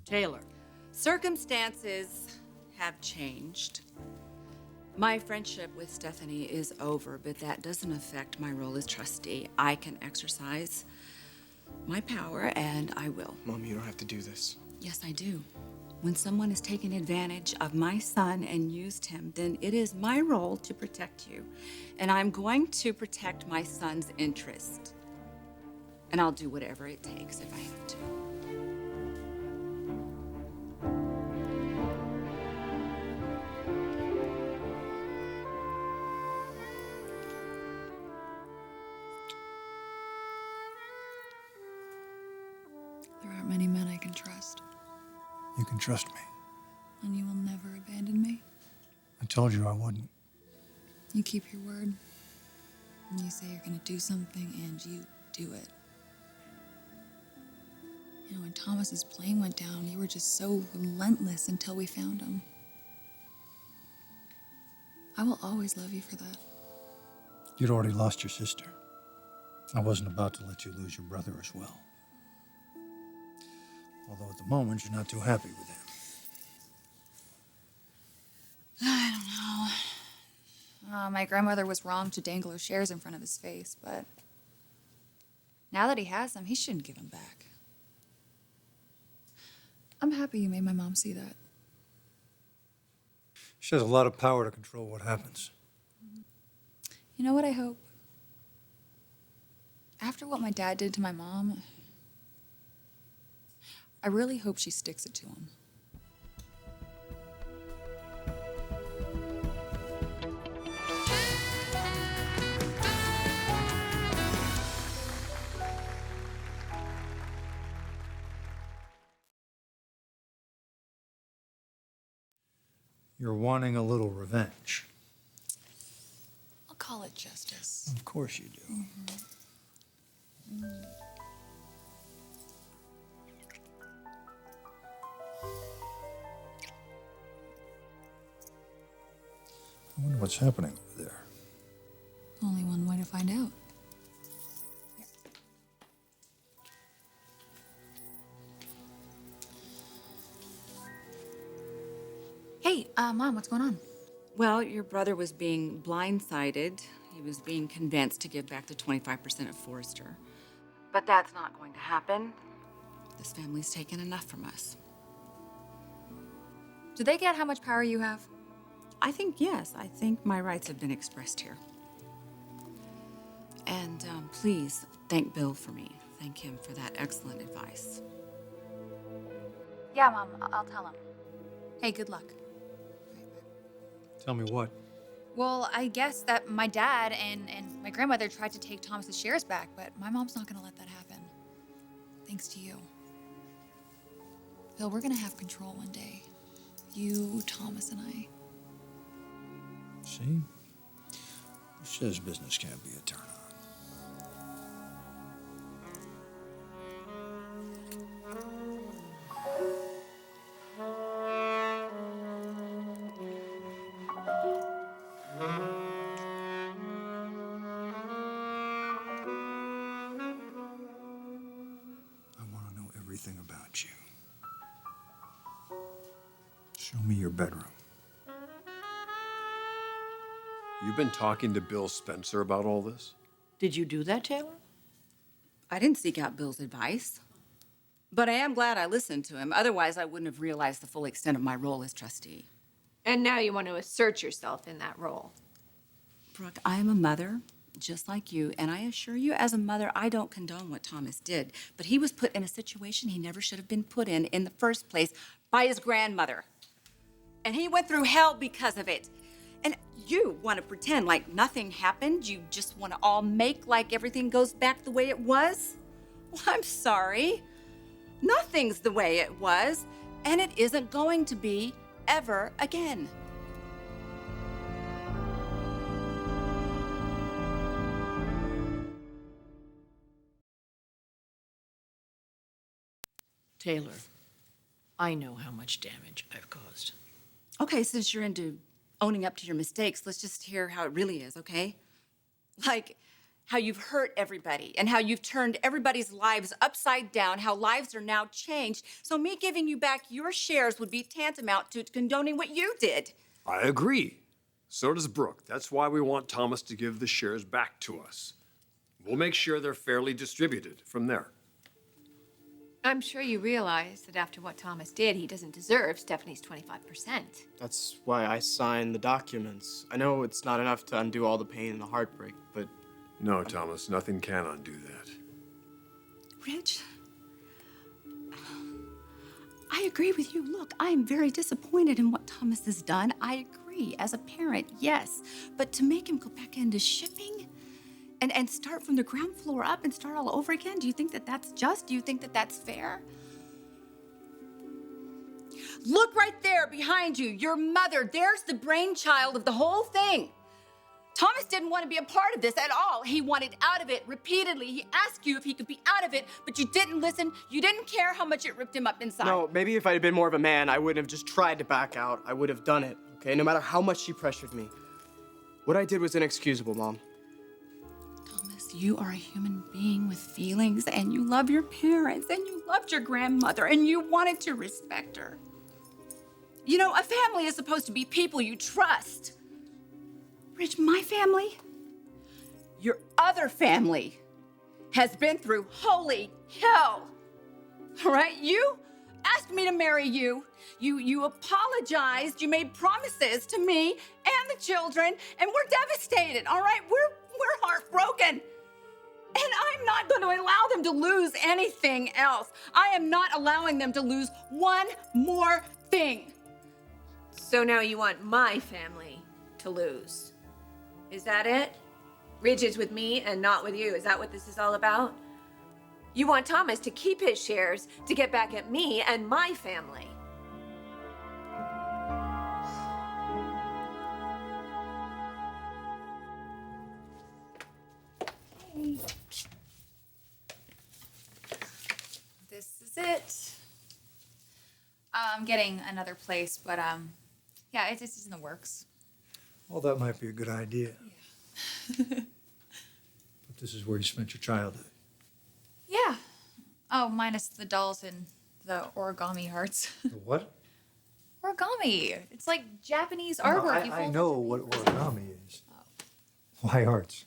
Taylor. Circumstances have changed. My friendship with Stephanie is over, but that doesn't affect my role as trustee. I can exercise my power, and I will. Mom, you don't have to do this. Yes, I do. When someone has taken advantage of my son and used him, then it is my role to protect you. And I'm going to protect my son's interest. And I'll do whatever it takes if I have to. There aren't many men I can trust. You can trust me. And you will never abandon me. I told you I wouldn't. You keep your word. And you say you're gonna do something, and you do it. You know, when Thomas's plane went down, you were just so relentless until we found him. I will always love you for that. You'd already lost your sister. I wasn't about to let you lose your brother as well. Although at the moment, you're not too happy with him. I don't know. My grandmother was wrong to dangle her shares in front of his face, but now that he has them, he shouldn't give them back. I'm happy you made my mom see that. She has a lot of power to control what happens. You know what I hope? After what my dad did to my mom, I really hope she sticks it to him. You're wanting a little revenge. I'll call it justice. Of course you do. I wonder what's happening over there. Only one way to find out. Hey, Mom, what's going on? Well, your brother was being blindsided. He was being convinced to give back the 25% of Forrester. But that's not going to happen. This family's taken enough from us. Do they get how much power you have? I think yes. I think my rights have been expressed here. And please thank Bill for me. Thank him for that excellent advice. Yeah, Mom, I'll tell him. Hey, good luck. Tell me what? Well, I guess that my dad and my grandmother tried to take Thomas's shares back, but my mom's not gonna let that happen. Thanks to you. Bill, we're gonna have control one day. You, Thomas, and I. See? Who says business can't be a turn on? I want to know everything about you. Show me your bedroom. You've been talking to Bill Spencer about all this? Did you do that, Taylor? I didn't seek out Bill's advice. But I am glad I listened to him. Otherwise, I wouldn't have realized the full extent of my role as trustee. And now you want to assert yourself in that role. Brooke, I am a mother, just like you, and I assure you, as a mother, I don't condone what Thomas did. But he was put in a situation he never should have been put in the first place by his grandmother. And he went through hell because of it. And you want to pretend like nothing happened? You just want to all make like everything goes back the way it was? Well, I'm sorry. Nothing's the way it was, and it isn't going to be ever again. Taylor, I know how much damage I've caused. Okay, since you're into owning up to your mistakes, let's just hear how it really is, okay? Like, how you've hurt everybody and how you've turned everybody's lives upside down, how lives are now changed. So me giving you back your shares would be tantamount to condoning what you did. I agree. So does Brooke. That's why we want Thomas to give the shares back to us. We'll make sure they're fairly distributed from there. I'm sure you realize that after what Thomas did, he doesn't deserve Stephanie's 25%. That's why I signed the documents. I know it's not enough to undo all the pain and the heartbreak, but No, Thomas, nothing can undo that. Rich, I agree with you. Look, I am very disappointed in what Thomas has done. I agree. As a parent, yes. But to make him go back into shipping and start from the ground floor up and start all over again, do you think that that's just? Do you think that that's fair? Look right there behind you, your mother. There's the brainchild of the whole thing. Thomas didn't want to be a part of this at all. He wanted out of it repeatedly. He asked you if he could be out of it, but you didn't listen. You didn't care how much it ripped him up inside. no, maybe if I had been more of a man, I wouldn't have just tried to back out. I would have done it, okay? No matter how much she pressured me. What I did was inexcusable, Mom. Thomas, you are a human being with feelings, and you love your parents, and you loved your grandmother, and you wanted to respect her. You know, a family is supposed to be people you trust. Rich, my family, your other family, has been through holy hell. All right? You asked me to marry you. You apologized. You made promises to me and the children, and we're devastated. All right? We're heartbroken. And I'm not going to allow them to lose anything else. I am not allowing them to lose one more thing. So now you want my family to lose. Is that it? Ridge is with me and not with you. Is that what this is all about? You want Thomas to keep his shares to get back at me and my family. This is it. I'm getting another place, but yeah, it's just in the works. Well, that might be a good idea. But this is where you spent your childhood. Yeah. Oh, minus the dolls and the origami hearts. The what? Origami. It's like Japanese artwork. You I fold know it. what origami is. Why arts?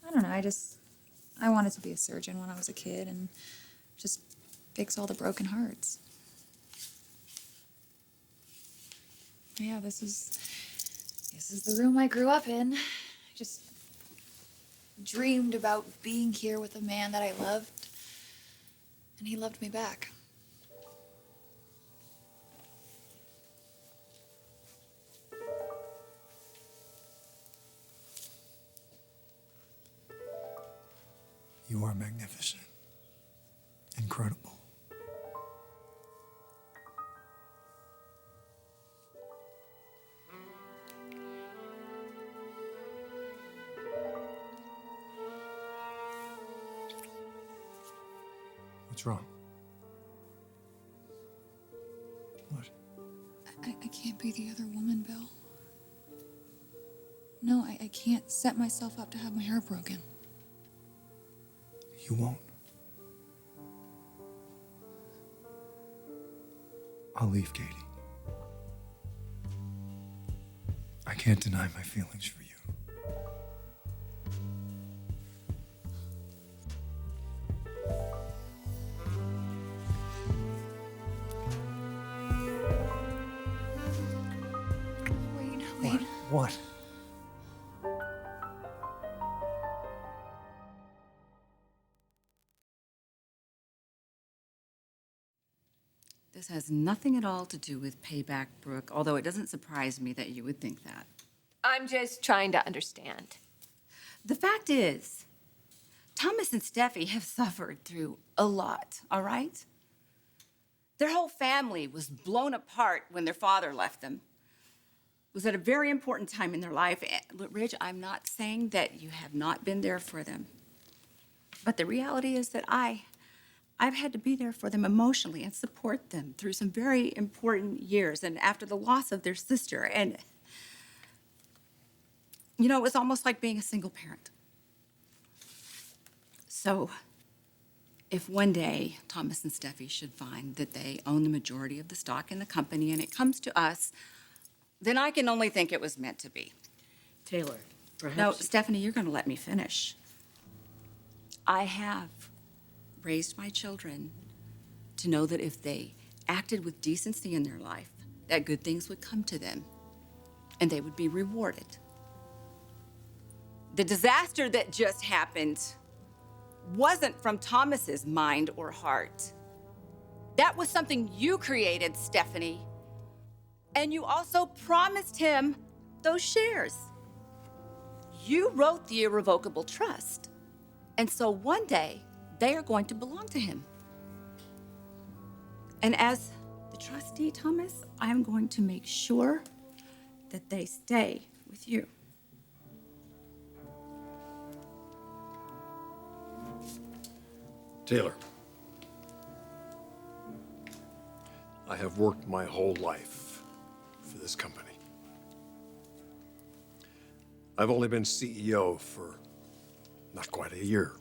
I don't know. I wanted to be a surgeon when I was a kid and just fix all the broken hearts. Yeah, this is the room I grew up in. I just dreamed about being here with a man that I loved, and he loved me back. You are magnificent. Incredible. What's wrong? What? I can't be the other woman, Bill. No, I can't set myself up to have my heart broken. You won't. I'll leave, Katie. I can't deny my feelings for you. Wait. What? This has nothing at all to do with payback, Brooke, although it doesn't surprise me that you would think that. I'm just trying to understand. The fact is, Thomas and Steffi have suffered through a lot, all right? Their whole family was blown apart when their father left them. It was at a very important time in their life. Ridge, I'm not saying that you have not been there for them. But the reality is that I've had to be there for them emotionally and support them through some very important years and after the loss of their sister. And, you know, it was almost like being a single parent. So, if one day Thomas and Steffi should find that they own the majority of the stock in the company and it comes to us, then I can only think it was meant to be. Taylor, perhaps. No, Stephanie, you're going to let me finish. I have raised my children to know that if they acted with decency in their life, that good things would come to them and they would be rewarded. The disaster that just happened wasn't from Thomas's mind or heart. That was something you created, Stephanie. And you also promised him those shares. You wrote the irrevocable trust. And so one day, they are going to belong to him. And as the trustee, Thomas, I am going to make sure that they stay with you. Taylor, I have worked my whole life for this company. I've only been CEO for not quite a year.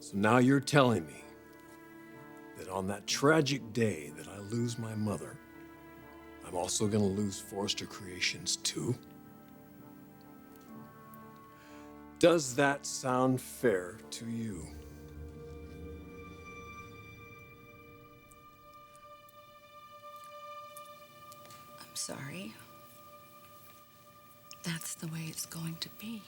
So now you're telling me that on that tragic day that I lose my mother, I'm also going to lose Forrester Creations too? Does that sound fair to you? I'm sorry. That's the way it's going to be.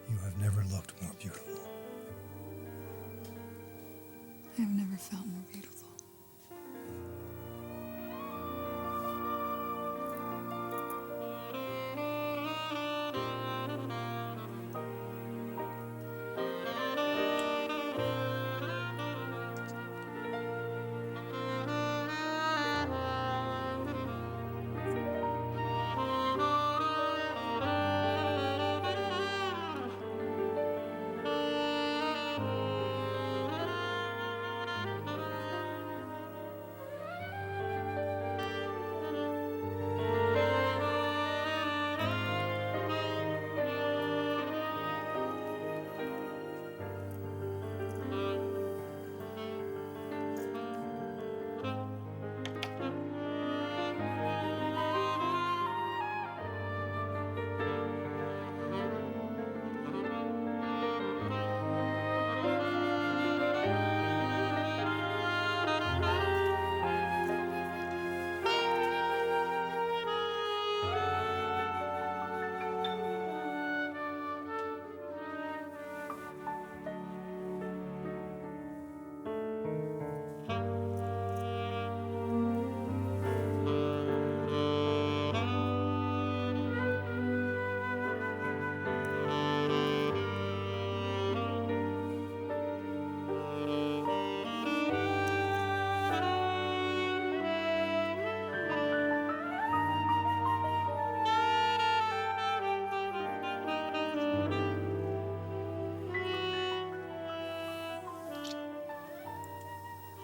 You have never looked more beautiful. I've never felt more beautiful.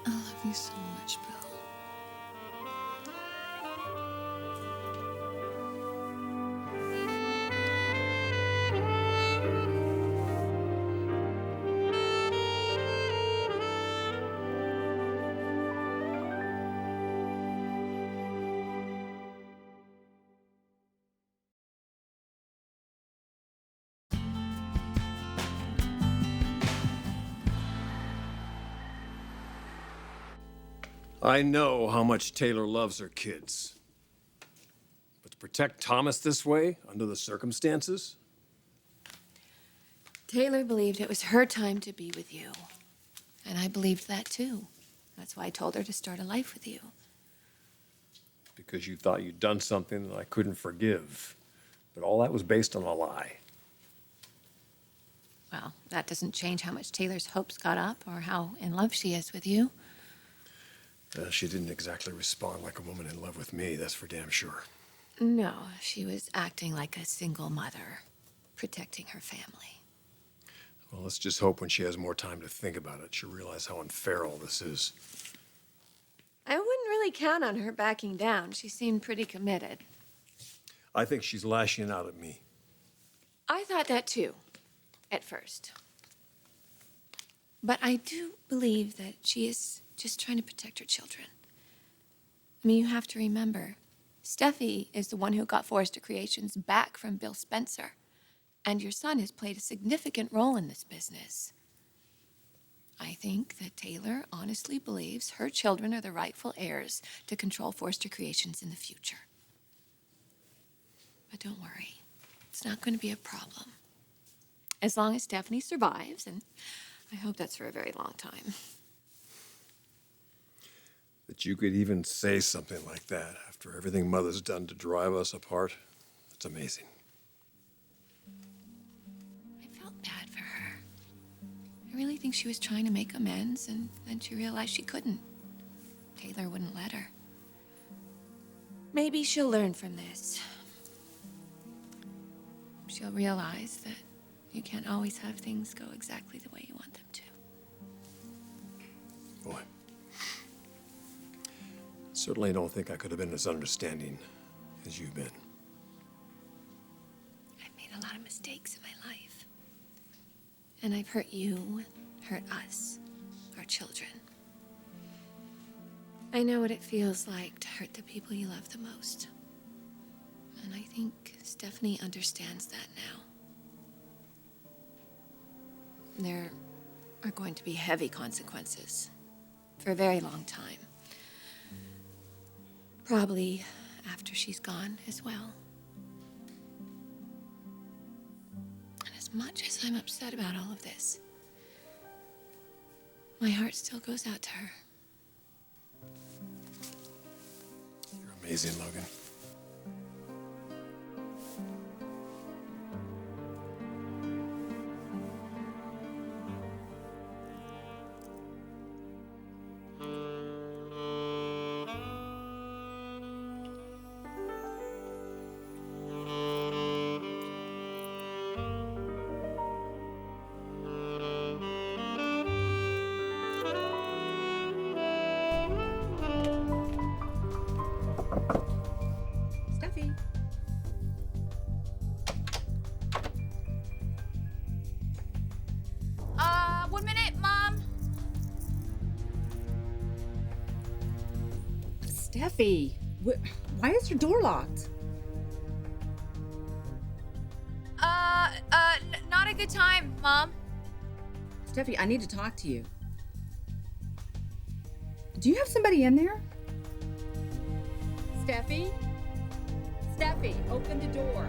I love you so much, Bill. I know how much Taylor loves her kids. But to protect Thomas this way, under the circumstances? Taylor believed it was her time to be with you. And I believed that too. That's why I told her to start a life with you. Because you thought you'd done something that I couldn't forgive. But all that was based on a lie. Well, that doesn't change how much Taylor's hopes got up or how in love she is with you. She didn't exactly respond like a woman in love with me, that's for damn sure. No, she was acting like a single mother, protecting her family. Well, let's just hope when she has more time to think about it, she'll realize how unfair all this is. I wouldn't really count on her backing down. She seemed pretty committed. I think she's lashing out at me. I thought that too, at first. But I do believe that she is just trying to protect her children. I mean, you have to remember, Steffi is the one who got Forrester Creations back from Bill Spencer. And your son has played a significant role in this business. I think that Taylor honestly believes her children are the rightful heirs to control Forrester Creations in the future. But don't worry, it's not going to be a problem. As long as Stephanie survives, and I hope that's for a very long time. That you could even say something like that after everything Mother's done to drive us apart, it's amazing. I felt bad for her. I really think she was trying to make amends, and then she realized she couldn't. Taylor wouldn't let her. Maybe she'll learn from this. She'll realize that you can't always have things go exactly the way you want them to. Boy. Certainly don't think I could have been as understanding as you've been. I've made a lot of mistakes in my life. And I've hurt you, hurt us, our children. I know what it feels like to hurt the people you love the most. And I think Stephanie understands that now. There are going to be heavy consequences for a very long time. Probably after she's gone as well. And as much as I'm upset about all of this, my heart still goes out to her. You're amazing, Logan. Steffi. 1 minute, Mom. Steffi, why is your door locked? Not a good time, Mom. Steffi, I need to talk to you. Do you have somebody in there? Steffi? Steffi, open the door.